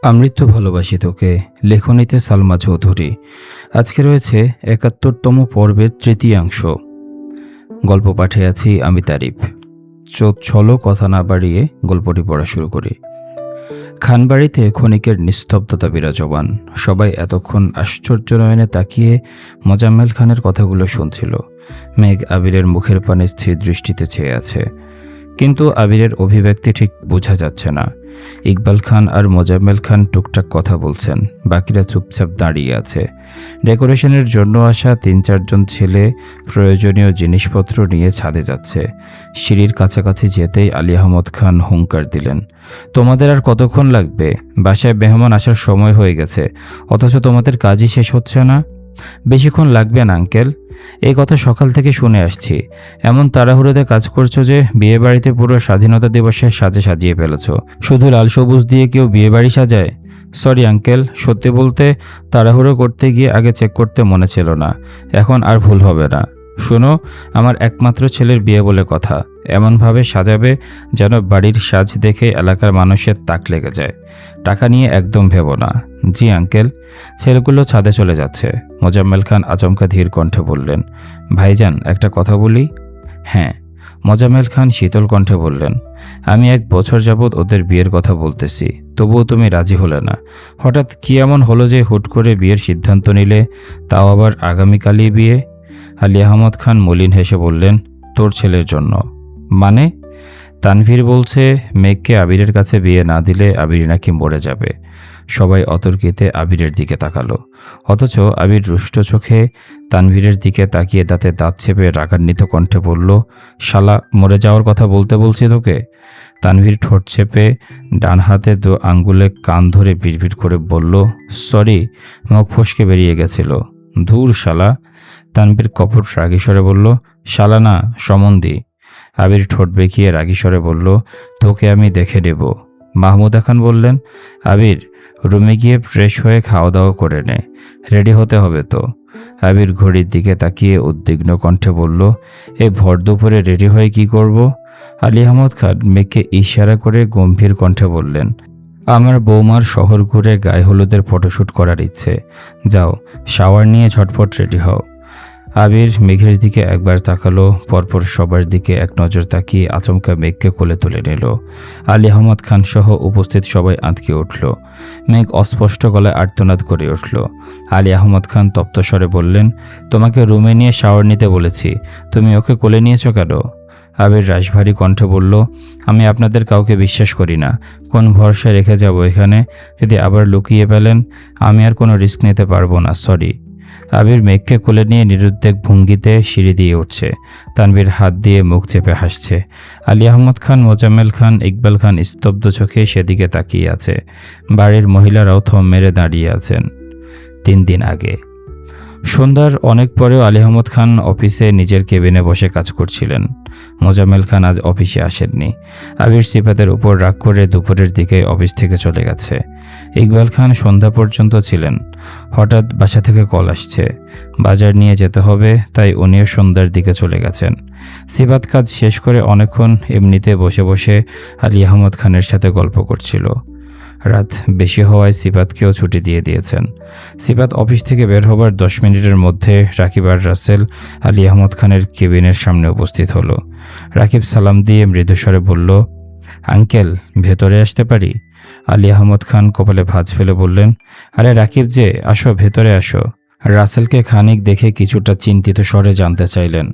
আমৃত্যু ভালোবাসি তোকে। লেখনীতে সালমা চৌধুরী। আজকে রয়েছে ৭১তম পর্বের তৃতীয়াংশ। গল্প পাঠে আছি আমি তারিফ। চলো কথা না বাড়িয়ে গল্পটি পড়া শুরু করি। খানবাড়িতে ক্ষণিকের নিস্তব্ধতা বিরাজমান। সবাই এতক্ষণ আশ্চর্য নয়নে তাকিয়ে মোজাম্মেল খানের কথাগুলো শুনছিল। মেঘ আবিরের মুখের পানে স্থির দৃষ্টিতে চেয়ে আছে, কিন্তু আবিরের অভিব্যক্তি ঠিক বোঝা যাচ্ছে না। ইকবাল খান আর মোজাম্মেল খান টুকটাক কথা বলছেন, বাকিরা চুপচাপ দাঁড়িয়ে আছে। ডেকোরেশনের জন্য আসা ৩-৪ জন ছেলে প্রয়োজনীয় জিনিসপত্র নিয়ে ছাদে যাচ্ছে। সিঁড়ির কাছাকাছি যেতেই আলী আহমদ খান হুঙ্কার দিলেন, তোমাদের আর কতক্ষণ লাগবে? বাসায় মেহমান আসার সময় হয়ে গেছে, অথচ তোমাদের কাজই শেষ হচ্ছে না। বেশিক্ষণ লাগবে না আঙ্কেল, এই কথা সকাল থেকে শুনে আসছি। এমন তাড়াহুড়োতে কাজ করছো যে বিয়েবাড়িতে পুরো স্বাধীনতা দিবসের সাজে সাজিয়ে ফেলেছ। শুধু লাল সবুজ দিয়ে কেউ বিয়েবাড়ি সাজায়? সরি আঙ্কেল, সত্যি বলতে তাড়াহুড়ো করতে গিয়ে আগে চেক করতে মনে ছিল না। এখন আর ভুল হবে না। শোনো, আমার একমাত্র ছেলের বিয়ে বলে কথা, এমনভাবে সাজাবে যেন বাড়ির সাজ দেখে এলাকার মানুষের তাক লেগে যায়। টাকা নিয়ে একদম ভেবো না। জি আঙ্কেল। ছেলেগুলো ছাদে চলে যাচ্ছে। মোজাম্মেল খান আচমকা ধীর কণ্ঠে বললেন, ভাইজান একটা কথা বলি? হ্যাঁ। মোজাম্মেল খান শীতল কণ্ঠে বললেন, আমি 1 বছর যাবৎ ওদের বিয়ের কথা বলতেছি, তবুও তুমি রাজি হলে না। হঠাৎ কি এমন হলো যে হুট করে বিয়ের সিদ্ধান্ত নিলে, তাও আবার আগামীকালই বিয়ে? আলী আহমদ খান মলিন হেসে বললেন, তোর ছেলের জন্য? মানে? তানভীর বলছে মেঘকে আবিরের কাছে বিয়ে না দিলে আবির নাকি মরে যাবে। সবাই অতর্কিতে আবিরের দিকে তাকালো, অথচ আবির রুষ্ট চোখে তানভীরের দিকে তাকিয়ে দাঁতে দাঁত চেপে রাগান্বিত কণ্ঠে বলল, শালা, মরে যাওয়ার কথা বলছি তোকে। তানভীর ঠোঁট চেপে ডান হাতে 2 আঙ্গুলে কান ধরে বিড়বিড় করে বলল, সরি, মুখ ফসকে বেরিয়ে গেছিল। ধুর শালা। তানভীর কপট রাগী স্বরে বলল, শালা না, সমন্ধি। আবির ঠোঁট বেঁকিয়ে রাগী স্বরে বলল, তোকে আমি দেখে দেব। মাহমুদা খান বললেন, আবির, রুমে গিয়ে ফ্রেশ হয়ে খাওয়া দাওয়া করে নে, রেডি হতে হবে তো। আবির ঘড়ির দিকে তাকিয়ে উদ্বিগ্ন কণ্ঠে বলল, এই ভর দুপুরে রেডি হয়ে কি করব? আলী আহমদ খান মেঘকে ইশারা করে গম্ভীর কণ্ঠে বললেন, আমার বৌমার শহর ঘুরে গায়ে হলুদের ফটোশ্যুট করার ইচ্ছে। যাও, শাওয়ার নিয়ে ঝটফট রেডি হও। আবির মেঘের দিকে একবার তাকালো, পরপর সবার দিকে এক নজর তাকিয়ে আচমকা মেঘকে কোলে তুলে নিল। আলী আহমদ খান সহ উপস্থিত সবাই আঁতকে উঠল। মেঘ অস্পষ্ট গলায় আর্তনাদ করে উঠল। আলী আহমদ খান তপ্ত স্বরে বললেন, তোমাকে রুমে নিয়ে শাওয়ার নিতে বলেছি, তুমি ওকে কোলে নিয়েছ কেন? আবির রাশভারী কণ্ঠে বলল, আমি আপনাদের কাউকে বিশ্বাস করি না। কোন ভরসায় রেখে যাব এখানে? যদি আবার লুকিয়ে ফেলেন, আমি আর কোনো রিস্ক নিতে পারবো না, সরি। আবির মেঘকে কোলে নিয়ে নিরুদ্বেগ ভঙ্গিতে সিঁড়ি দিয়ে উঠছে। তানভীর হাত দিয়ে মুখ চেপে হাসছে। আলী আহমদ খান, মোজাম্মেল খান, ইকবাল খান স্তব্ধ চোখে সেদিকে তাকিয়ে আছে। বাড়ির মহিলারাও থম মেরে দাঁড়িয়ে আছেন। 3 দিন আগে সন্ধ্যার অনেক পরেও আলী আহমদ খান অফিসে নিজের কেবিনে বসে কাজ করছিলেন। মোজাম্মেল খান আজ অফিসে আসেননি। আবির সিফাতের উপর রাগ করে দুপুরের দিকে অফিস থেকে চলে গেছে। ইকবাল খান সন্ধ্যা পর্যন্ত ছিলেন। হঠাৎ বাসা থেকে কল আসছে, বাজার নিয়ে যেতে হবে, তাই উনিও সন্ধ্যার দিকে চলে গেছেন। সিফাত কাজ শেষ করে অনেকক্ষণ এমনিতে বসে বসে আলী আহমদ খানের সাথে গল্প করছিল। রাত বেশি হওয়ায় সিফাতকেও ছুটি দিয়ে দিয়েছেন। সিফাত অফিস থেকে বের হবার 10 মিনিটের মধ্যে রাকিব আর রাসেল আলী আহমদ খানের কেবিনের সামনে উপস্থিত হলো। রাকিব সালাম দিয়ে মৃদুস্বরে বলল, আঙ্কেল, ভেতরে আসতে পারি? আলী আহমদ খান কপালে ভাঁজ ফেলে বললেন, আরে রাকিব যে, আসো, ভেতরে আসো। রাসেলকে খানিক দেখে কিছুটা চিন্তিত স্বরে জানতে চাইলেন,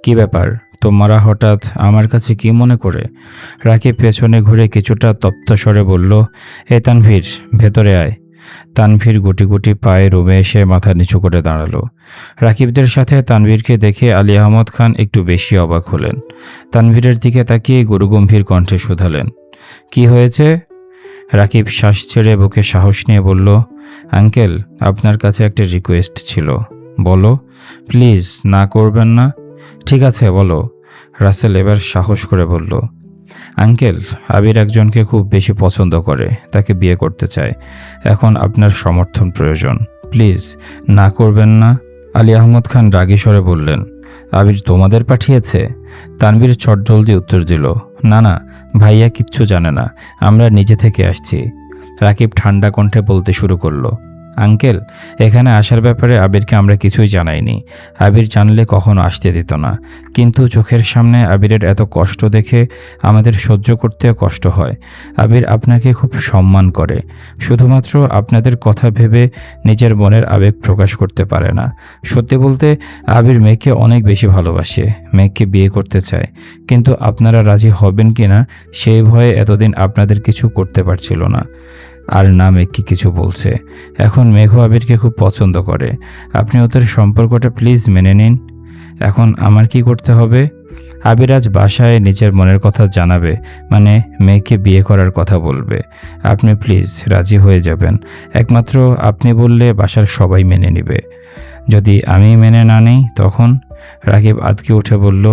কি ব্যাপার, তোমরা হঠাৎ আমার কাছে কি মনে করে? রাকিব পেছনে ঘুরে কিছুটা তপ্ত স্বরে বলল, এ তানভীর, ভেতরে আয়। তানভীর গুটি গুটি পায়ে রুমে এসে মাথা নিচু করে দাঁড়ালো। রাকিবদের সাথে তানভীরকে দেখে আলী আহমদ খান একটু বেশি অবাক হলেন। তানভীরের দিকে তাকিয়ে গুরুগম্ভীর কণ্ঠে শুধালেন, কি হয়েছে? রাকিব শ্বাস ছেড়ে বুকে সাহস নিয়ে বলল, আঙ্কেল, আপনার কাছে একটা রিকোয়েস্ট ছিল। বলো, প্লিজ, না করবেন না। ঠিক আছে, বলো। রাসেল এবার সাহস করে বলল, আঙ্কেল, আবির একজনকে খুব বেশি পছন্দ করে, তাকে বিয়ে করতে চায়। এখন আপনার সমর্থন প্রয়োজন, প্লিজ, না করবেন না। আলী আহমদ খান রাগী স্বরে বললেন, আবির তোমাদের পাঠিয়েছে? তানভীর চটজলদি উত্তর দিল, না না, ভাইয়া কিচ্ছু জানে না, আমরা নিজে থেকে আসছি। রাকিব ঠান্ডা কণ্ঠে বলতে শুরু করলো, আঙ্কেল, এখানে আসার ব্যাপারে আবিরকে আমরা কিছুই জানাইনি। আবির জানলে কখনো আসতে দিত না, কিন্তু চোখের সামনে আবিরের এত কষ্ট দেখে আমাদের সহ্য করতে কষ্ট হয়। আবির আপনাকে খুব সম্মান করে, শুধুমাত্র আপনাদের কথা ভেবে নিজের মনের আবেগ প্রকাশ করতে পারে না। সত্যি বলতে আবির মেয়েকে অনেক বেশি ভালোবাসে, মেয়েকে বিয়ে করতে চায়, কিন্তু আপনারা রাজি হবেন কি না সেই ভয়ে এতদিন আপনাদের কিছু করতে পারছিল না। আর না মেঘকে কিছু বলছে। এখন মেঘ আবিরকে খুব পছন্দ করে, আপনি ওদের সম্পর্কটা প্লিজ মেনে নিন। এখন আমার কি করতে হবে? আবির আজ বাসায় নিজের মনের কথা জানাবে, মানে মেয়েকে বিয়ে করার কথা বলবে। আপনি প্লিজ রাজি হয়ে যাবেন, একমাত্র আপনি বললে বাসার সবাই মেনে নেবে। যদি আমি মেনে না নিই তখন? রাকিব আতকে উঠে বলল,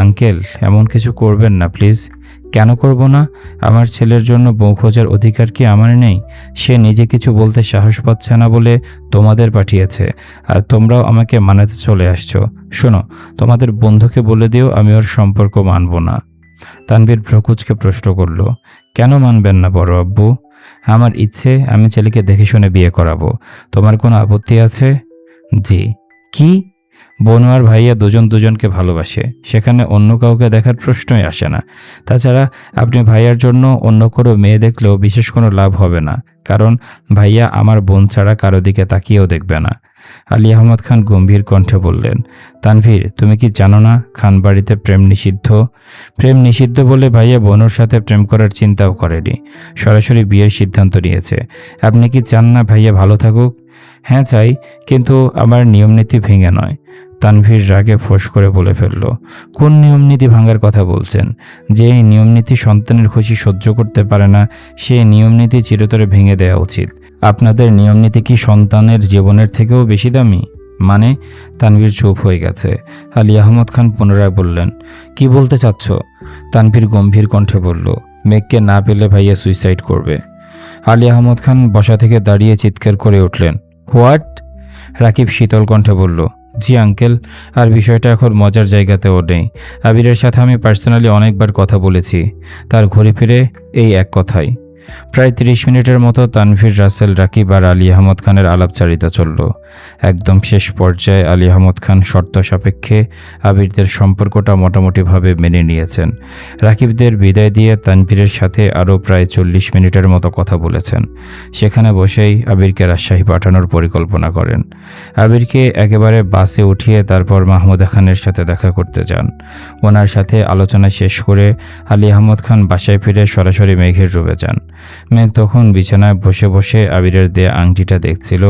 আঙ্কেল, এমন কিছু করবেন না প্লিজ। কেন করব না? আমার ছেলের জন্য বউ খোঁজার অধিকার কি আমার নেই? সে নিজে কিছু বলতে সাহস পাচ্ছে না বলে তোমাদের পাঠিয়েছে, আর তোমরাও আমাকে মানাতে চলে আসছো। শোনো, তোমাদের বন্ধুকে বলে দিও আমি ওর সম্পর্ক মানব না। তানভীর ভ্রকুচকে প্রশ্ন করল, কেন মানবেন না বড় আব্বু? আমার ইচ্ছে আমি ছেলেকে দেখে শুনে বিয়ে করাবো। তোমার কোনো আপত্তি আছে? জি। কি? বোন আর ভাইয়া দুজন দুজনকে ভালোবাসে, সেখানে অন্য কাউকে দেখার প্রশ্নই আসে না। তাছাড়া আপনি ভাইয়ার জন্য অন্য কোনো মেয়ে দেখলেও বিশেষ কোনো লাভ হবে না, কারণ ভাইয়া আমার বোন ছাড়া কারো দিকে তাকিয়েও দেখবে না। আলী আহমদ খান গম্ভীর কণ্ঠে বললেন, তানভীর, তুমি কি জানো না খানবাড়িতে প্রেম নিষিদ্ধ? প্রেম নিষিদ্ধ বলে ভাইয়া বোনের সাথে প্রেম করার চিন্তাও করেনি, সরাসরি বিয়ের সিদ্ধান্ত নিয়েছে। আপনি কি চান না ভাইয়া ভালো থাকুক? হ্যাঁ চাই, কিন্তু আমার নিয়মনীতি ভেঙে নয়। তানভীর রাগে ফোঁস করে বলে ফেলল, কোন নিয়মনীতি ভাঙার কথা বলছেন? যে নিয়মনীতি সন্তানের খুশি সহ্য করতে পারে না, সেই নিয়মনীতি চিরতরে ভেঙে দেওয়া উচিত। আপনাদের নিয়মনীতি কি সন্তানের জীবনের থেকেও বেশি দামি? মানে? তানভীর চুপ হয়ে গেছে। আলী আহমদ খান পুনরায় বললেন, কি বলতে চাচ্ছ? তানভীর গম্ভীর কণ্ঠে বলল, মেঘকে না পেলে ভাইয়া সুইসাইড করবে। আলী আহমদ খান বসা থেকে দাঁড়িয়ে চিৎকার করে উঠলেন, হোয়াট? রাকিব শীতল কণ্ঠে বলল, জি আঙ্কেল, আর বিষয়টা এখন মজার জায়গাতেও নেই। আবিরের সাথে আমি পার্সোনালি অনেকবার কথা বলেছি, তার ঘুরে ফিরে এই এক কথাই। প্রায় 30 মিনিটের মতো তানভীর, রাসেল, রাকিব আর আলী আহমদ খানের আলাপচারিতা চলল। একদম শেষ পর্যায়ে আলী আহমদ খান শর্ত সাপেক্ষে আবিরদের সম্পর্কটা মোটামুটিভাবে মেনে নিয়েছেন। রাকিবদের বিদায় দিয়ে তানভীরের সাথে আরও প্রায় 40 মিনিটের মতো কথা বলেছেন। সেখানে বসেই আবিরকে রাজশাহী পাঠানোর পরিকল্পনা করেন। আবিরকে একেবারে বাসে উঠিয়ে তারপর মাহমুদা খানের সাথে দেখা করতে যান। ওনার সাথে আলোচনা শেষ করে আলী আহমদ খান বাসায় ফিরে সরাসরি মেঘের রুমে যান। মেঘ তখন বিছানায় বসে বসে আবিরের দেয়া আংটিটা দেখছিল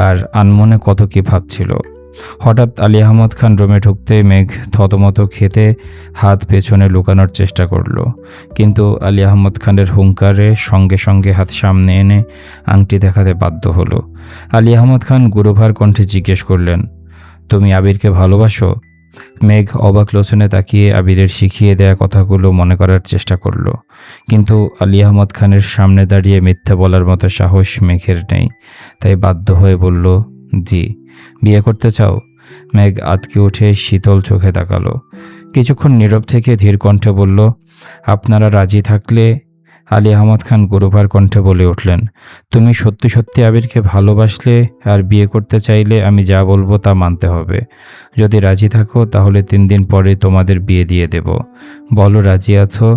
আর আনমনে কত কি ভাবছিল। হঠাৎ আলী আহমদ খান রুমে ঢুকতে মেঘ থতমত খেতে হাত পেছনে লুকানোর চেষ্টা করল, কিন্তু আলী আহমদ খানের হুঙ্কারে সঙ্গে সঙ্গে হাত সামনে এনে আংটি দেখাতে বাধ্য হলো। আলী আহমদ খান গুরুভার কণ্ঠে জিজ্ঞেস করলেন, তুমি আবিরকে ভালোবাসো? মেঘ অবাক লোচনে তাকিয়ে আবিরের শিখিয়ে দেয়া কথাগুলো মনে করার চেষ্টা করল, কিন্তু আলী আহমদ খানের সামনে দাঁড়িয়ে মিথ্যা বলার মতো সাহস মেঘের নেই, তাই বাধ্য হয়ে বলল, জি। বিয়ে করতে চাও? মেঘ আতকে উঠে শীতল চোখে তাকালো। কিছুক্ষণ নীরব থেকে ধীর কণ্ঠে বলল, আপনারা রাজি থাকলে। আলী আহমদ খান গুরুভার কণ্ঠে বলে উঠলেন, তুমি সত্যি সত্যি আবিরকে ভালোবাসলে আর বিয়ে করতে চাইলে আমি যা বলবো তা মানতে হবে। যদি রাজি থাকো তাহলে 3 দিন পরে তোমাদের বিয়ে দিয়ে দেব। বলো রাজি আছো?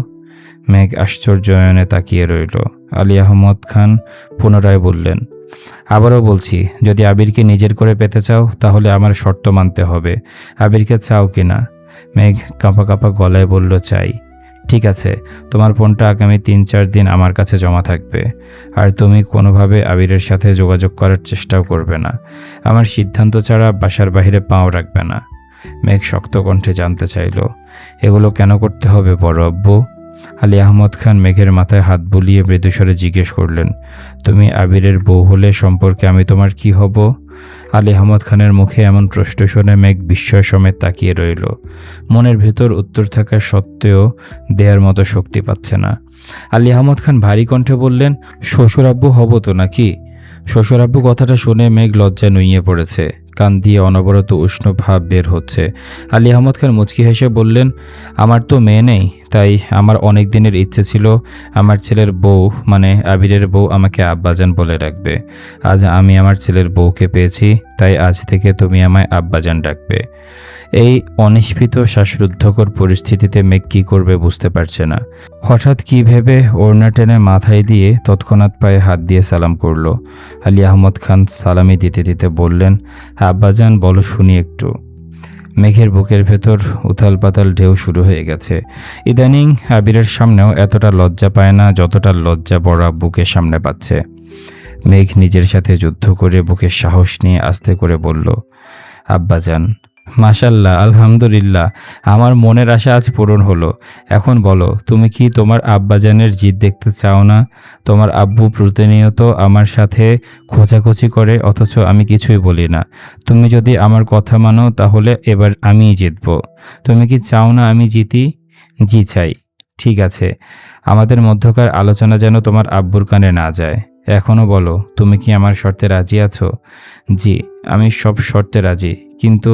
মেঘ আশ্চর্যয়নে তাকিয়ে রইল। আলী আহমদ খান পুনরায় বললেন, আবারও বলছি, যদি আবিরকে নিজের করে পেতে চাও তাহলে আমার শর্ত মানতে হবে। আবিরকে চাও কি না? মেঘ কাঁপা কাঁপা গলায় বলল, চাই। ঠিক আছে, তোমার ফোনটা আগামী 3-4 দিন আমার কাছে জমা থাকবে, আর তুমি কোনোভাবে আবিরের সাথে যোগাযোগ করার চেষ্টাও করবে না। আমার সিদ্ধান্ত ছাড়া বাসার বাইরে পাও রাখবে না। মেঘ শক্ত কণ্ঠে জানতে চাইল, এগুলো কেন করতে হবে বড় আব্বু? আলী আহমদ খান মেঘের মাথায় হাত বুলিয়ে মৃদুস্বরে জিজ্ঞেস করলেন, তুমি আবিরের বউ হলে সম্পর্কে আমি তোমার কি হব? আলী আহমদ খানের মুখে এমন প্রশ্ন শুনে মেঘ বিস্ময় সমেত তাকিয়ে রইল। মনের ভেতর উত্তর থাকা সত্ত্বেও দেয়ার মতো শক্তি পাচ্ছে না। আলী আহমদ খান ভারী কণ্ঠে বললেন, শ্বশুর আব্বু হব তো নাকি? শ্বশুর আব্বু কথাটা শুনে মেঘ লজ্জায় নুইয়ে পড়েছে, কান দিয়ে অনবরত উষ্ণ ভাব বের হচ্ছে। আলী আহমদ খান মুচকি হেসে বললেন, আমার তো মেয়ে নেই, তাই আমার অনেক দিনের ইচ্ছে ছিল আমার ছেলের বউ মানে আবিরের বউ আমাকে আব্বাজান বলে ডাকবে। আজ আমি আমার ছেলের বউকে পেয়েছি, তাই আজ থেকে তুমি আমায় আব্বাজান ডাকবে। এই অনিষ্পিত শ্বাসরুদ্ধকর পরিস্থিতিতে মেঘ কী করবে বুঝতে পারছে না। হঠাৎ কী ভেবে ওড়না টেনে মাথায় দিয়ে তৎক্ষণাৎ পায়ে হাত দিয়ে সালাম করলো। আলী আহমদ খান সালামি দিতে দিতে বললেন, আব্বাজান বলো শুনি একটু। মেঘের বুকের ভেতর উথাল পাতাল ঢেউ শুরু হয়ে গেছে। ইদানিং আবিরের সামনেও এতটা লজ্জা পায় না যতটা লজ্জা বড় বুকের সামনে পাচ্ছে। মেঘ নিজের সাথে যুদ্ধ করে বুকের সাহস নিয়ে আস্তে করে বলল, আব্বাজান। মাশাল্লাহ, আলহামদুলিল্লাহ, আমার মনের আশা আজ পূরণ হলো। এখন বলো, তুমি কি তোমার আব্বাজানের জিদ দেখতে চাও না? তোমার আব্বু প্রতিনিয়ত আমার সাথে খোঁচাখুচি করে, অথচ আমি কিছুই বলি না। তুমি যদি আমার কথা মানো তাহলে এবার আমিই জিতব। তুমি কি চাও না আমি জিতি? জি চাই। ঠিক আছে, আমাদের মধ্যকার আলোচনা যেন তোমার আব্বুর কানে না যায়। এখনও বলো, তুমি কি আমার শর্তে রাজি আছো? জি, আমি সব শর্তে রাজি। কিন্তু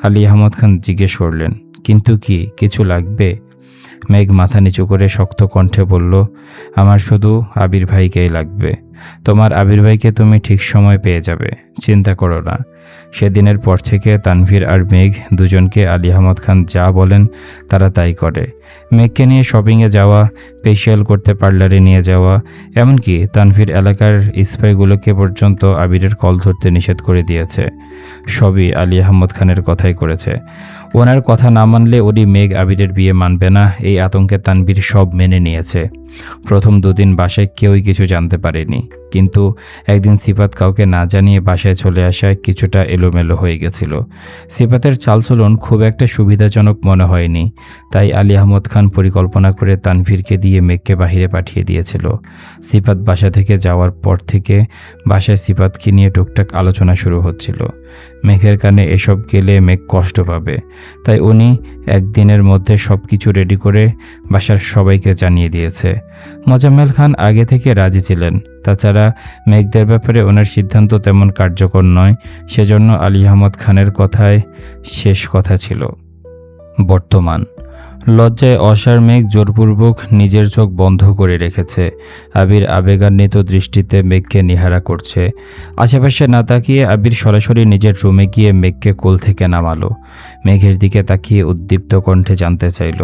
আলী আহমদ খান জিজ্ঞেস করলেন, কিন্তু কি কিছু লাগবে? মেঘ মাথা নিচু করে শক্ত কণ্ঠে বলল, আমার শুধু আবির ভাইকেই লাগবে। তোমার আবির ভাইকে তুমি ঠিক সময় পেয়ে যাবে, চিন্তা করো না। সেদিনের পর থেকে তানভীর আর মেঘ দুজনকে আলী আহমদ খান যা বলেন তারা তাই করে। মেঘকে নিয়ে শপিংয়ে যাওয়া, ফেসিয়াল করতে পার্লারে নিয়ে যাওয়া, এমনকি তানভীর এলাকার স্পাইগুলোকে পর্যন্ত আবিরের কল ধরতে নিষেধ করে দিয়েছে। সবই আলী আহমদ খানের কথাই করেছে। ওনার কথা না মানলে উনি মেঘ আবিরের বিয়ে মানবে না, এই আতঙ্কে তানভীর সব মেনে নিয়েছে। প্রথম দুদিন বাসায় কেউই কিছু জানতে পারেনি, কিন্তু একদিন সিফাত কাউকে না জানিয়ে বাসায় চলে আসায় কিছুটা এলোমেলো হয়ে গেছিল। সিফাতের চালচলন খুব একটা সুবিধাজনক মনে হয়নি, তাই আলী আহমদ খান পরিকল্পনা করে তানভীরকে দিয়ে মেঘকে বাহিরে পাঠিয়ে দিয়েছিল। সিফাত বাসা থেকে যাওয়ার পর থেকে বাসায় সিফাতকে নিয়ে টুকটাক আলোচনা শুরু হচ্ছিল। মেঘের কানে এসব গেলে মেঘ কষ্ট পাবে, তাই উনি একদিনের মধ্যে সব কিছু রেডি করে বাসার সবাইকে জানিয়ে দিয়েছে। মোজাম্মেল খান আগে থেকে রাজি ছিলেন। তাছাড়া মেঘদের ব্যাপারে ওনার সিদ্ধান্ত তেমন কার্যকর নয়, সেজন্য আলী আহমদ খানের কথায় শেষ কথা ছিল। বর্তমান লজ্জায় অসার মেঘ জোরপূর্বক নিজের চোখ বন্ধ করে রেখেছে। আবির আবেগান্বিত দৃষ্টিতে মেঘকে নিহারা করছে। আশেপাশে না তাকিয়ে আবির সরাসরি নিজের রুমে গিয়ে মেঘকে কোল থেকে নামালো। মেঘের দিকে তাকিয়ে উদ্দীপ্ত কণ্ঠে জানতে চাইল,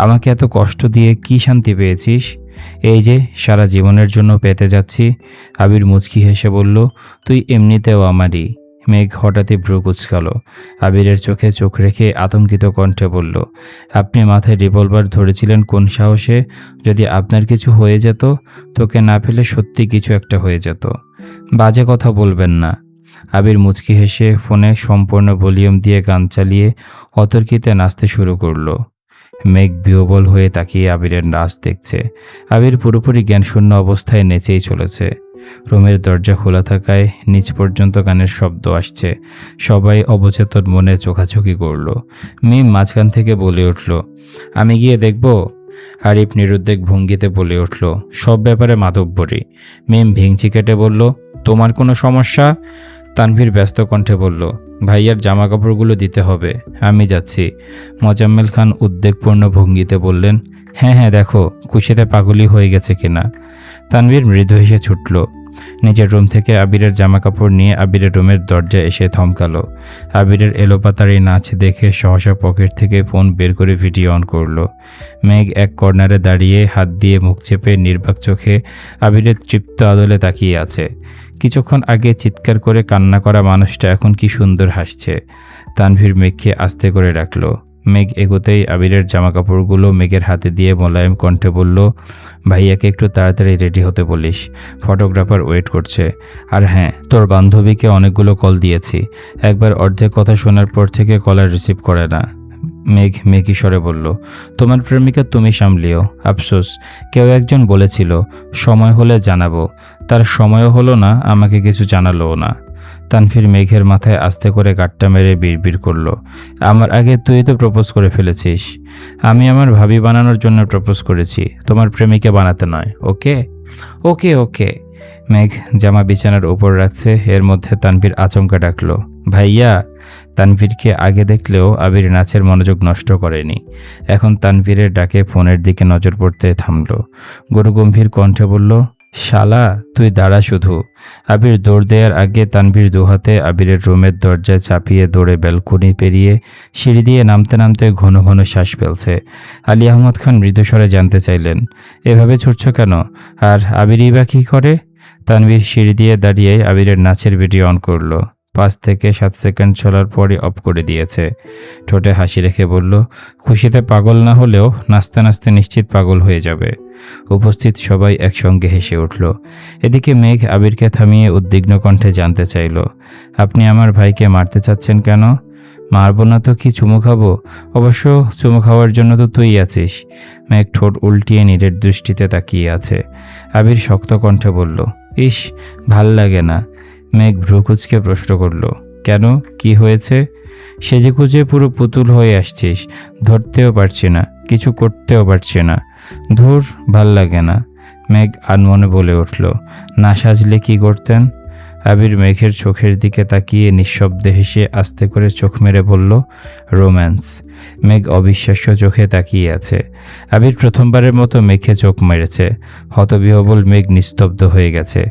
আমাকে এত কষ্ট দিয়ে কি শান্তি পেয়েছিস? এই যে সারা জীবনের জন্য পেতে যাচ্ছি। আবির মুচকি হেসে বলল, তুই এমনিতেও আমারই। মেঘ হঠাৎই ভ্রু কুঁচকাল। আবিরের চোখে চোখ রেখে আতঙ্কিত কণ্ঠে বলল, আপনি মাথায় রিভলভার ধরেছিলেন কোন সাহসে? যদি আপনার কিছু হয়ে যেত, তোকে না পেলে সত্যি কিছু একটা হয়ে যেত। বাজে কথা বলবেন না। আবির মুচকি হেসে ফোনে সম্পূর্ণ ভলিউম দিয়ে গান চালিয়ে অতর্কিতে নাচতে শুরু করলো। মেঘ বিহ্বল হয়ে তাকিয়ে আবিরের নাচ দেখছে। আবির পুরোপুরি জ্ঞানশূন্য অবস্থায় নেচেই চলেছে। রুমের দরজা খোলা থাকায় নিচ পর্যন্ত গানের শব্দ আসছে। সবাই অবচেতন মনে চোখাচোখি করল। মিম মাঝখান থেকে বলে উঠল, আমি গিয়ে দেখব? আরিফ নিরুদ্বেগ ভঙ্গিতে বলে উঠল, সব ব্যাপারে মাতব্বরি। মিম ভেঙচি কেটে বলল, তোমার কোনো সমস্যা? তানভীর ব্যস্ত কণ্ঠে বলল, ভাইয়ার জামা কাপড়গুলো দিতে হবে, আমি যাচ্ছি। মোজাম্মেল খান উদ্বেগপূর্ণ ভঙ্গিতে বললেন, হ্যাঁ হ্যাঁ, দেখো খুশিতে পাগলি হয়ে গেছে কিনা। তানভীর মৃদু হেসে ছুটল। নিজের রুম থেকে আবিরের জামা কাপড় নিয়ে আবিরের রুমের দরজায় এসে থমকালো। আবিরের এলোপাতাড়ি নাচ দেখে সহসা পকেট থেকে ফোন বের করে ভিডিও অন করলো। মেঘ এক কর্নারে দাঁড়িয়ে হাত দিয়ে মুখ চেপে নির্বাক চোখে আবিরের তৃপ্ত আদলে তাকিয়ে আছে। কিছুক্ষণ আগে চিৎকার করে কান্না করা মানুষটা এখন কি সুন্দর হাসছে। তানভীর মেঘকে আস্তে করে ডাকলো। মেঘ এগোতেই আবিরের জামাকাপড়গুলো মেঘের হাতে দিয়ে মোলায়েম কণ্ঠে বলল, ভাইয়াকে একটু তাড়াতাড়ি রেডি হতে বলিস, ফটোগ্রাফার ওয়েট করছে। আর হ্যাঁ, তোর বান্ধবীকে অনেকগুলো কল দিয়েছি, একবার অর্ধেক কথা শোনার পর থেকে কলার রিসিভ করে না। মেঘ মেঘি স্বরে বলল, তোমার প্রেমিকা তুমি সামলিও। আফসোস, কেউ একজন বলেছিল সময় হলে জানাবো, তার সময়ও হলো না, আমাকে কিছু জানালোও না। তানভীর মেঘের মাথায় আস্তে করে গাঁটটা মেরে বিড়বিড় করল, আমার আগে তুই তো প্রপোজ করে ফেলেছিস। আমি আমার ভাবি বানানোর জন্য প্রপোজ করেছি, তোমার প্রেমিকা বানাতে নয়। ওকে ওকে ওকে। মেঘ জামা বিছানার উপর রাখছে, এর মধ্যে তানভীর আচমকা ডাকলো, ভাইয়া। তানভীরকে আগে দেখলেও আবির নাচের মনোযোগ নষ্ট করেনি। এখন তানভীরের ডাকে ফোনের দিকে নজর পড়তে থামলো। গরুগম্ভীর কণ্ঠে বলল, শালা তুই দাঁড়া শুধু। আবির দৌড় দেওয়ার আগে তানভীর দুহাতে আবিরের রুমের দরজায় চাপিয়ে দৌড়ে ব্যালকনি পেরিয়ে সিঁড়ি দিয়ে নামতে নামতে ঘন ঘন শ্বাস ফেলছে। আলী আহমদ খান মৃদুস্বরে জানতে চাইলেন, এভাবে ছুটছ কেন? আর আবিরই বা কী করে? তানভীর সিঁড়ি দিয়ে দাঁড়িয়ে আবিরের নাচের ভিডিও অন করলো। 5 থেকে 7 সেকেন্ড চলার পরই অফ করে দিয়েছে। ঠোঁটে হাসি রেখে বলল, খুশিতে পাগল না হলেও নাচতে নাচতে নিশ্চিত পাগল হয়ে যাবে। উপস্থিত সবাই একসঙ্গে হেসে উঠল। এদিকে মেঘ আবিরকে থামিয়ে উদ্বিগ্ন কণ্ঠে জানতে চাইল, আপনি আমার ভাইকে মারতে চাচ্ছেন কেন? মারবো না তো কি চুমু খাবো? অবশ্য চুমু খাওয়ার জন্য তো তুই আছিস। মেঘ ঠোঁট উল্টিয়ে নীরের দৃষ্টিতে তাকিয়ে আছে। আবির শক্ত কণ্ঠে বলল, ইস, ভাল লাগে না। মেঘ ভ্রুকুচকে প্রশ্ন করল, কেন, কি হয়েছে? সেজেগুজে পুরো পুতুল হয়ে আসছিস, ধরতেও পারছি না, কিছু করতেও পারছি না। ধুর, ভাল লাগে না। মেঘ আনমনে বলে উঠল, না সাজলে কি করতেন? আবির মেঘের চোখের দিকে তাকিয়ে নিঃশব্দে হেসে আস্তে করে চোখ মেরে বলল, রোম্যান্স। মেঘ অবিশ্বাস্য চোখে তাকিয়ে আছে। আবির প্রথমবারের মতো মেঘে চোখ মেরেছে। হতবিহবল মেঘ নিস্তব্ধ হয়ে গেছে।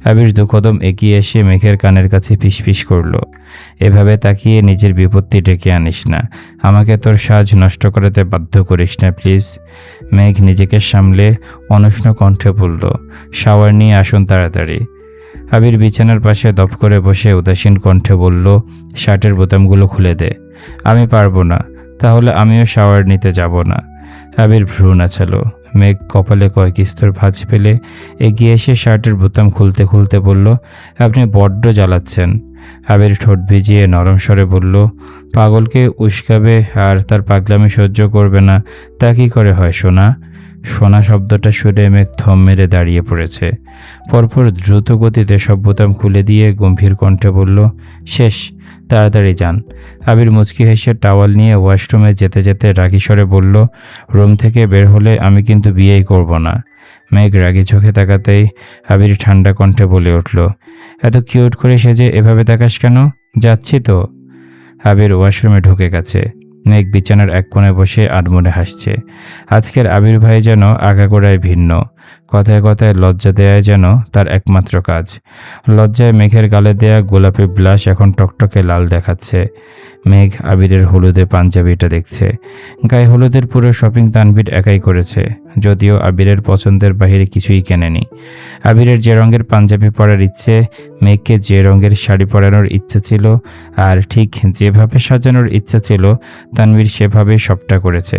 আবির দুকদম এগিয়ে এসে মেঘের কানের কাছে ফিসফিস করল, এভাবে তাকিয়ে নিজের বিপত্তি ডেকে আনিস না। আমাকে তোর সাজ নষ্ট করাতে বাধ্য করিস না প্লিজ। মেঘ নিজেকে সামলে অনুষ্ণ কণ্ঠে বলল, শাওয়ার নিয়ে আসুন তাড়াতাড়ি। আবির বিছানার পাশে দপ করে বসে উদাসীন কণ্ঠে বলল, শার্টের বোতামগুলো খুলে দে। আমি পারবো না। তাহলে আমিও শাওয়ার নিতে যাব না। আবির ভ্রু নাচালো। মেঘ কপালে কয়েক স্তর ভাঁজ ফেলে এগিয়ে এসে শার্টের বোতাম খুলতে খুলতে বলল, আপনি বড্ড জ্বালাচ্ছেন। আবির ঠোঁট ভিজিয়ে নরম স্বরে বলল, পাগলকে উস্কাবে আর তার পাগলামি সহ্য করবে না, তা কি করে হয় সোনা? সোনা শব্দটা শুনে মেঘ থম মেরে দাঁড়িয়ে পড়েছে। পরপর দ্রুত গতিতে সব বোতাম খুলে দিয়ে গম্ভীর কণ্ঠে বলল, শেষ, তাড়াতাড়ি যান। আবির মুচকি হেসে টাওয়াল নিয়ে ওয়াশরুমে যেতে যেতে রাগী স্বরে বলল, রুম থেকে বের হলে আমি কিন্তু বিয়েই করব না। মেঘ রাগী চোখে তাকাতেই আবির ঠান্ডা কণ্ঠে বলে উঠল, এত কিউট করে সেজে এভাবে তাকাস কেন? যাচ্ছি তো। আবির ওয়াশরুমে ঢুকে গেছে। মেঘ বিছানার এক কোণে বসে আনমনে হাসছে। আজকের আবির ভাই যেন আগাগোড়ায় ভিন্ন। কথায় কথায় লজ্জা দেয়াই যেন তার একমাত্র কাজ। লজ্জায় মেঘের গালে দেয়া গোলাপি ব্লাশ এখন টকটকে লাল দেখাচ্ছে। মেঘ আবিরের হলুদে পাঞ্জাবিটা দেখছে। গায়ে হলুদের পুরো শপিং তানভীর একাই করেছে, যদিও আবিরের পছন্দের বাইরে কিছুই কেনেনি। আবিরের যে রঙের পাঞ্জাবি পরার ইচ্ছে, মেঘকে যে রঙের শাড়ি পরানোর ইচ্ছে ছিল, আর ঠিক যেভাবে সাজানোর ইচ্ছা ছিল, তানভীর সেভাবে সবটা করেছে।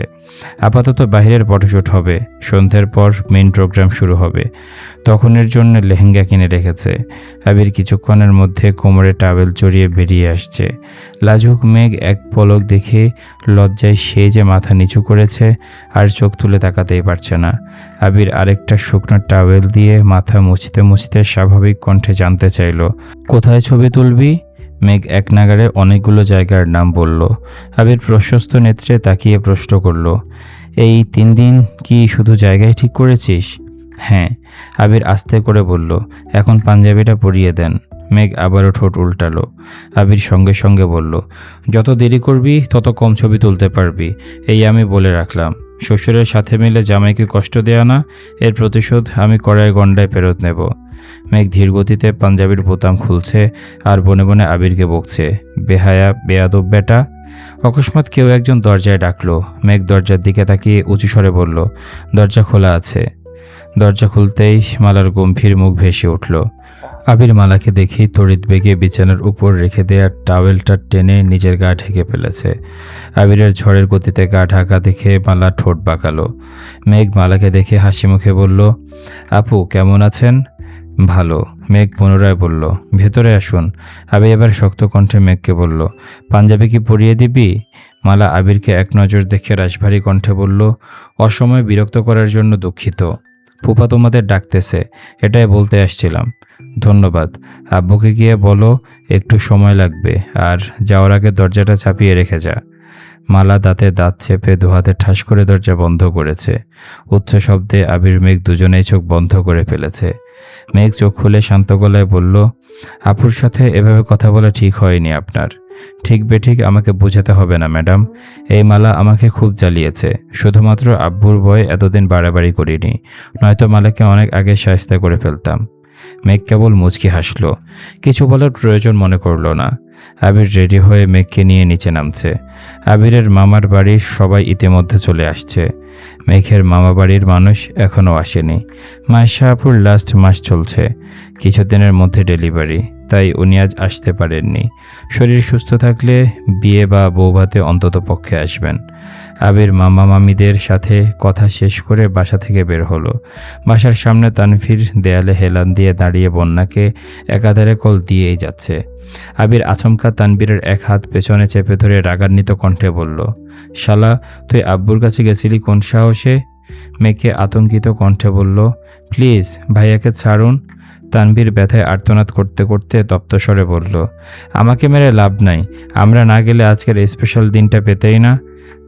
আপাতত বাইরের ফটোশ্যুট হবে, সন্ধ্যের পর মেইন প্রোগ্রাম শুরু হবে। তখনের জন্য লেহেঙ্গা কিনে রেখেছে। আবির কিছুক্ষণের মধ্যে কোমরে টাওয়েল জড়িয়ে বেরিয়ে আসছে। লাজুক মেঘ এক পলক দেখে লজ্জায় সে যে মাথা নিচু করেছে আর চোখ তুলে তাকাতেই পারছে না। আবির আরেকটা শুকনো টাওয়েল দিয়ে মাথা মুছতে মুছতে স্বাভাবিক কণ্ঠে জানতে চাইল, কোথায় ছবি তুলবি? মেঘ এক নাগাড়ে অনেকগুলো জায়গার নাম বলল। আবির প্রশস্ত নেত্রে তাকিয়ে প্রশ্ন করল, এই 3 দিন কি শুধু জায়গায় ঠিক করেছিস? হ্যাঁ। আবির আস্তে করে বলল, এখন পাঞ্জাবিটা পরিয়ে দেন। মেঘ আবারও ঠোঁট উল্টালো। আবির সঙ্গে সঙ্গে বলল, যত দেরি করবি তত কম ছবি তুলতে পারবি, এই আমি বলে রাখলাম। শ্বশুরের সাথে মিলে জামাইকে কষ্ট দেয়া না, এর প্রতিশোধ আমি কড়াই গন্ডায় ফেরত নেব। মেঘ ধীর গতিতে পাঞ্জাবির বোতাম খুলছে আর বনে বনে আবিরকে বকছে, বেহায়া বেয়াদব বেটা। অকস্মাৎ কেউ একজন দরজায় ডাকলো। মেঘ দরজার দিকে তাকিয়ে উঁচু স্বরে বলল, দরজা খোলা আছে। দরজা খুলতেই মালার গম্ভীর মুখ ভেসে উঠল। আবির মালাকে দেখেই তড়িৎ বেগে বিছানার উপর রেখে দেয়া টাওয়েলটা টেনে নিজের গা ঢেকে ফেলেছে। আবিরের ঝড়ের গতিতে গা ঢাকা দেখে মালা ঠোঁট বাঁকালো। মেঘ মালাকে দেখে হাসি মুখে বলল, আপু কেমন আছেন? ভালো। মেঘ পুনরায় বলল, ভেতরে আসুন। আবির এবার শক্ত কণ্ঠে মেঘকে বলল, পাঞ্জাবি কি পরিয়ে দিবি? মালা আবিরকে এক নজর দেখে রাশভারী কণ্ঠে বলল, অসময়ে বিরক্ত করার জন্য দুঃখিত। ফুপা তোমাদের ডাকতেছে, এটাই বলতে আসছিলাম। ধন্যবাদ। আব্বুকে গিয়ে বলো একটু সময় লাগবে, আর যাওয়ার আগে দরজাটা চাপিয়ে রেখে যা। মালা দাঁতে দাঁত চেপে দুহাতে ঠাস করে দরজা বন্ধ করেছে। উচ্চ শব্দে আবির মেঘ দুজনেই চোখ বন্ধ করে ফেলেছে। মেঘ চোখ খুলে শান্ত গলায় বলল, আপুর সাথে এভাবে কথা বলা ঠিক হয়নি আপনার। ঠিক বেঠিক আমাকে বোঝাতে হবে না ম্যাডাম। এই মালা আমাকে খুব জ্বালিয়েছে। শুধুমাত্র আব্বুর ভয়ে এতদিন বাড়াবাড়ি করিনি, নয়তো মালাকে অনেক আগে শায়েস্তা করে ফেলতাম। মেঘ কেবল মুচকি হাসল, কিছু বলার প্রয়োজন মনে করল না। আবির রেডি হয়ে মেঘকে নিয়ে নিচে নামছে। আবিরের মামার বাড়ির সবাই ইতিমধ্যে চলে আসছে। মেঘের মামা বাড়ির মানুষ এখনও আসেনি। মায়েশা আপুর লাস্ট মাস চলছে, কিছুদিনের মধ্যে ডেলিভারি, তাই উনি আজ আসতে পারেননি। শরীর সুস্থ থাকলে বিয়ে বা বৌভাতে অন্তত পক্ষে আসবেন। আবির মামা মামিদের সাথে কথা শেষ করে বাসা থেকে বের হলো। বাসার সামনে তানভীর দেয়ালে হেলান দিয়ে দাঁড়িয়ে বন্যাকে একাধারে কল দিয়েই যাচ্ছে। আবির আচমকা তানভীরের এক হাত পেছনে চেপে ধরে রাগান্বিত কণ্ঠে বলল, শালা তুই আব্বুর কাছে গেছিলি কোন সাহসে? মেঘে আতঙ্কিত কণ্ঠে বলল, প্লিজ ভাইয়াকে ছাড়ুন। তানভীর ব্যথায় আর্তনাদ করতে করতে তপ্তস্বরে বলল, আমাকে মেরে লাভ নাই, আমরা না গেলে আজকের স্পেশাল দিনটা পেতেই না।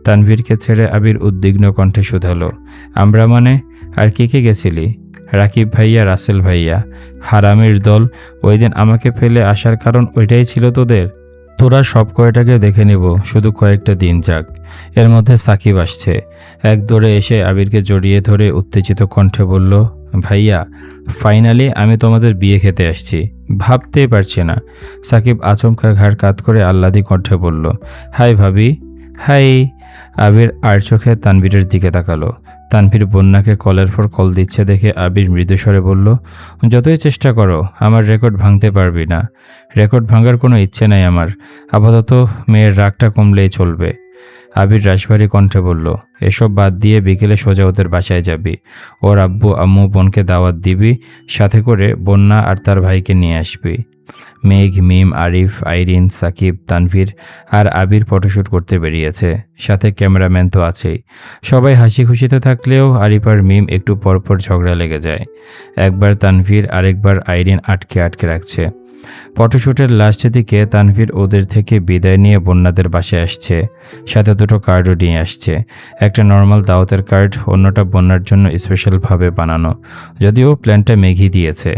তানভীরকে ছেড়ে আবির উদ্বিগ্ন কণ্ঠে শুধালো, আমরা মানে? আর কে গেছিলি? রাকিব ভাইয়া, রাসেল ভাইয়া। হারামির দল, ওই দিন আমাকে ফেলে আসার কারণ ওইটাই ছিল তোদের? তোরা সব কয়টাকে দেখে নিব, শুধু কয়েকটা দিন যাক। এর মধ্যে সাকিব আসছে। এক দৌড়ে এসে আবিরকে জড়িয়ে ধরে উত্তেজিত কণ্ঠে বলল, ভাইয়া ফাইনালি আমি তোমাদের বিয়ে খেতে আসছি, ভাবতেই পারছি না। সাকিব আচমকা ঘাড় কাত করে আহ্লাদি কণ্ঠে বলল, হাই ভাবি। হাই। আবির আর চোখে তানভীরের দিকে তাকালো। তানভীর বন্যাকে কলের পর কল দিচ্ছে দেখে আবির মৃদুস্বরে বলল, যতই চেষ্টা করো আমার রেকর্ড ভাঙতে পারবি না। রেকর্ড ভাঙার কোনো ইচ্ছে নাই আমার, আপাতত মেয়ের রাগটা কমলেই চলবে। আবির রাশভারী কণ্ঠে বলল, এসব বাদ দিয়ে বিকেলে সোজা ওদের বাসায় যাবি। ওর আব্বু আম্মু বোনকে দাওয়াত দিবি, সাথে করে বন্যা আর তার ভাইকে নিয়ে আসবি। মেঘ, মিম, আরিফ, আইরিন, সাকিব, তানভীর আর আবির ফটোশ্যুট করতে বেরিয়েছে, সাথে ক্যামেরাম্যান তো আছেই। সবাই হাসি খুশিতে থাকলেও আরিফ আর মিম একটু পরপর ঝগড়া লেগে যায়। একবার তানভীর, আরেকবার আইরিন আটকে আটকে রাখছে। ফটোশ্যুটের লাস্টের দিকে তানভীর ওদের থেকে বিদায় নিয়ে বন্যাদের বাসায় আসছে, সাথে দুটো কার্ডও নিয়ে আসছে। একটা নর্মাল দাওয়াতের কার্ড, অন্যটা বন্যার জন্য স্পেশালভাবে বানানো, যদিও প্ল্যানটা মেঘই দিয়েছে।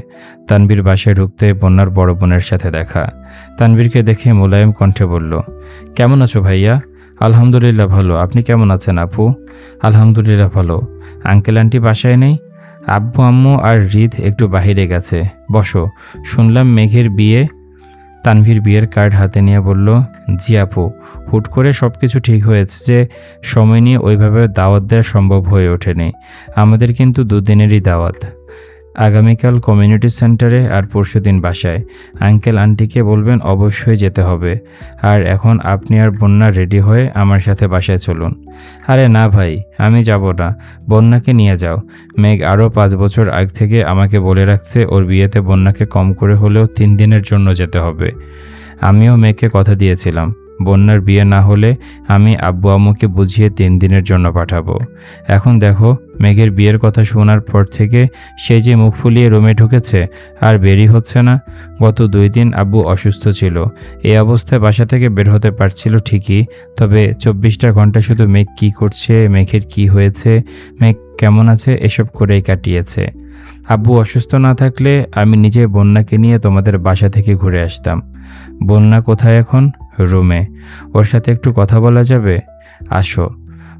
তানভীর বাসায় ঢুকতে বন্যার বড় বোনের সাথে দেখা। তানভীরকে দেখে মোলায়েম কণ্ঠে বলল, কেমন আছো ভাইয়া? আলহামদুলিল্লাহ ভালো, আপনি কেমন আছেন আপু? আলহামদুলিল্লাহ ভালো। আঙ্কেল আন্টি বাসায় নেই? আব্বু আম্মু আর রিদ একটু বাহিরে গেছে, বসো। শুনলাম মেঘের বিয়ে। তানভীর বিয়ের কার্ড হাতে নিয়ে বলল, জি আপু, হুট করে সব কিছু ঠিক হয়েছে যে সময় নিয়ে ওইভাবে দাওয়াত দেওয়া সম্ভব হয়ে ওঠেনি। আমাদের কিন্তু দুদিনেরই দাওয়াত, আগামীকাল কমিউনিটি সেন্টারে আর পরশুদিন বাসায়। আঙ্কেল আন্টিকে বলবেন অবশ্যই যেতে হবে। আর এখন আপনি আর বন্যা রেডি হয়ে আমার সাথে বাসায় চলুন। আরে না ভাই, আমি যাব না, বন্যাকে নিয়ে যাও। মেঘ আরও 5 বছর আগ থেকে আমাকে বলে রাখছে ওর বিয়েতে বন্যাকে কম করে হলেও 3 দিনের জন্য যেতে হবে। আমিও মেঘকে কথা দিয়েছিলাম, বন্যার বিয়ে না হলে আমি আব্বু আম্মুকে বুঝিয়ে 3 দিনের জন্য পাঠাবো। এখন দেখো, মেঘের বিয়ের কথা শোনার পর থেকে সে যে মুখ ফুলিয়ে রুমে ঢুকেছে আর বেরি হচ্ছে না। গত 2 দিন আব্বু অসুস্থ ছিল, এই অবস্থায় বাসা থেকে বের হতে পারছিল ঠিকই, তবে 24টা ঘন্টা শুধু মেঘ কী করছে, মেঘের কি হয়েছে, মেঘ কেমন আছে এসব করেই কাটিয়েছে। আব্বু অসুস্থ না থাকলে আমি নিজে বন্যাকে নিয়ে তোমাদের বাসা থেকে ঘুরে আসতাম। বন্যা কোথায় এখন? রুমে। ওর সাথে একটু কথা বলা যাবে? আসো।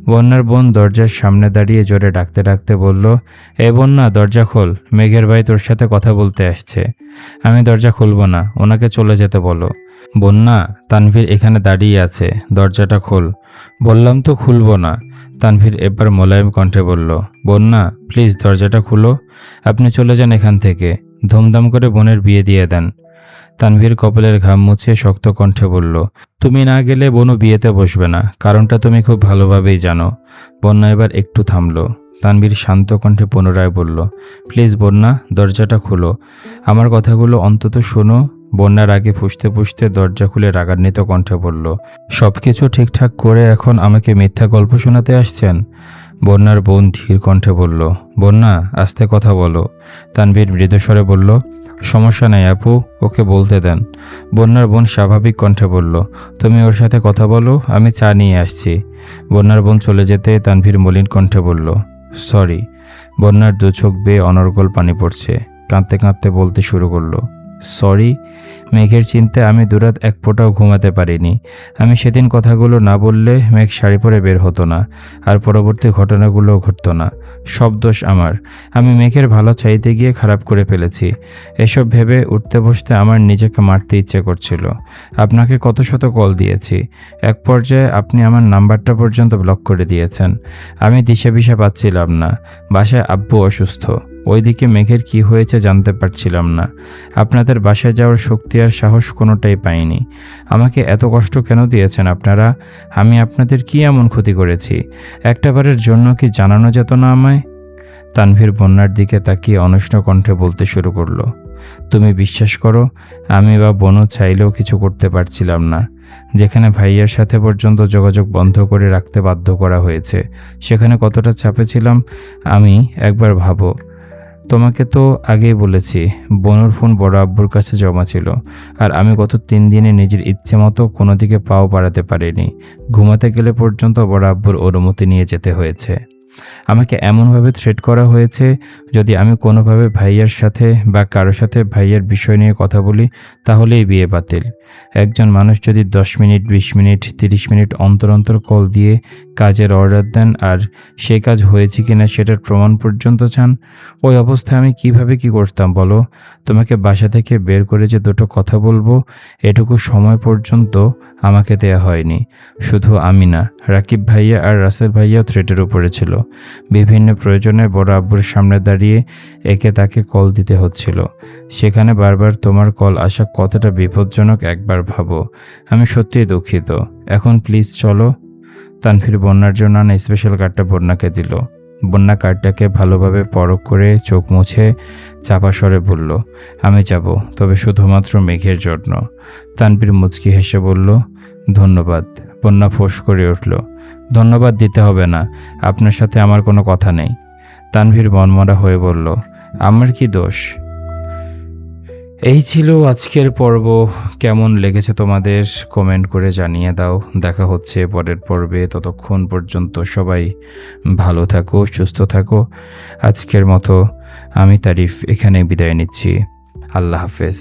বন্যার বোন দরজার সামনে দাঁড়িয়ে জোরে ডাকতে ডাকতে বলল, এ বন্যা, দরজা খোল, মেঘের ভাই তোর সাথে কথা বলতে আসছে। আমি দরজা খুলব না, ওনাকে চলে যেতে বলো। বন্যা, তানভীর এখানে দাঁড়িয়ে আছে, দরজাটা খোল। বললাম তো খুলব না। তানভীর এবার মোলায়েম কণ্ঠে বলল, বন্যা প্লিজ দরজাটা খুলো, আপনি চলে যান এখান থেকে, ধুমধাম করে বোনের বিয়ে দিয়ে দেন। তানভীর কপালের ঘাম মুছে শক্ত কণ্ঠে বলল, তুমি না গেলে বোনও বিয়েতে বসবে না, কারণটা তুমি খুব ভালোভাবেই জানো। বন্যা এবার একটু থামলো। তানভীর শান্ত কণ্ঠে পুনরায় বলল, প্লিজ বন্যা, দরজাটা খুলো, আমার কথাগুলো অন্তত শোনো। বন্যার আগে ফুঁসতে ফুঁসতে দরজা খুলে রাগান্বিত কণ্ঠে বলল, সব কিছু ঠিকঠাক করে এখন আমাকে মিথ্যা গল্প শোনাতে আসছেন? বন্যার বোন ধীর কণ্ঠে বলল, বন্যা আস্তে কথা বলো। তানভীর মৃদুস্বরে বলল, সমস্যা নাই আপু, ওকে বলতে দেন। বন্যার বোন স্বাভাবিক কণ্ঠে বলল, তুমি ওর সাথে কথা বলো, আমি চা নিয়ে আসছি। বন্যার বোন চলে যেতে তানভীর মলিন কণ্ঠে বলল, সরি। বন্যার 2 চোখ বেয়ে অনর্গল পানি পড়ছে। কাঁদতে কাঁদতে বলতে শুরু করলো, সরি, মেঘের চিন্তায় আমি দুরাত এক ফোঁটাও ঘুমাতে পারিনি। আমি সেদিন কথাগুলো না বললে মেঘ শাড়ি পরে বের হতো না, আর পরবর্তী ঘটনাগুলোও ঘটতো না। সব দোষ আমার। আমি মেঘের ভালো চাইতে গিয়ে খারাপ করে ফেলেছি। এসব ভেবে উঠতে বসতে আমার নিজেকে মারতে ইচ্ছে করছিল। আপনাকে কত শত কল দিয়েছি, এক পর্যায়ে আপনি আমার নাম্বারটা পর্যন্ত ব্লক করে দিয়েছেন। আমি দিশাপিশা পাচ্ছিলাম না। বাসায় আব্বু অসুস্থ, ওইদিকে মেঘের কি হয়েছে জানতে পারছিলাম না। আপনাদের বাসায় যাওয়ার শক্তি আর সাহস কোনোটাই পাইনি। আমাকে এত কষ্ট কেন দিয়েছেন আপনারা? আমি আপনাদের কি এমন ক্ষতি করেছি? একটাবারের জন্য কি জানানো যেত না আমায়? তানভীর বন্যার দিকে তাকিয়ে অনুষ্ণ কণ্ঠে বলতে শুরু করলো, তুমি বিশ্বাস করো, আমি বা বনু চাইলেও কিছু করতে পারছিলাম না। যেখানে ভাইয়ার সাথে পর্যন্ত যোগাযোগ বন্ধ করে রাখতে বাধ্য করা হয়েছে, সেখানে কতটা চাপে ছিলাম আমি একবার ভাবো। তোমাকে তো আগেই বলেছি, বনুর ফোন বড় আব্বুর কাছে জমা ছিল, আর আমি গত 3 দিনে নিজের ইচ্ছে মতো কোনো দিকে পাও বাড়াতে পারিনি। ঘুমাতে গেলে পর্যন্ত বড় আব্বুর অনুমতি নিয়ে যেতে হয়েছে। আমাকে এমনভাবে থ্রেট করা হয়েছে, যদি আমি কোনোভাবে ভাইয়ার সাথে বা কারোর সাথে ভাইয়ার বিষয় নিয়ে কথা বলি তাহলেই বিয়ে বাতিল। একজন মানুষ যদি 10 মিনিট, 20 মিনিট, 30 মিনিট অন্তর অন্তর কল দিয়ে কাজের অর্ডার দেন আর সেই কাজ হয়েছে কিনা সেটার প্রমাণ পর্যন্ত চান, ওই অবস্থায় আমি কিভাবে কি করতাম বলো? তোমাকে বাসা থেকে বের করে যে দুটো কথা বলবো, এটুকু সময় পর্যন্ত আমাকে দেয়া হয়নি। শুধু আমি না, রাকিব ভাইয়া আর রাসেল ভাইয়াও থ্রেটের উপরে ছিল। বিভিন্ন প্রয়োজনে বড় আব্বুর সামনে দাঁড়িয়ে একে তাকে কল দিতে হচ্ছিল। সেখানে বারবার তোমার কল আসা কতটা বিপজ্জনক একবার ভাবো। আমি সত্যিই দুঃখিত। এখন প্লিজ চলো। তানভীর বন্যার জন্য আনা স্পেশাল কার্ডটা বন্যাকে দিল। বন্যা কার্ডটাকে ভালোভাবে পরখ করে চোখ মুছে চাপা স্বরে বলল, আমি যাব, তবে শুধুমাত্র মেঘের জন্য। তানভীর মুচকি হেসে বলল, ধন্যবাদ। বন্যা ফোঁস করে উঠল, ধন্যবাদ দিতে হবে না, আপনার সাথে আমার কোনো কথা নেই। তানভীর মনমরা হয়ে বলল, আমার কি দোষ? এই ছিল আজকের পর্ব। কেমন লেগেছে তোমাদের কমেন্ট করে জানিয়ে দাও। দেখা হচ্ছে পরের পর্বে। ততক্ষণ পর্যন্ত সবাই ভালো থাকো, সুস্থ থাকো। আজকের মতো আমি তারিফ এখানে বিদায় নিচ্ছি। আল্লাহ হাফেজ।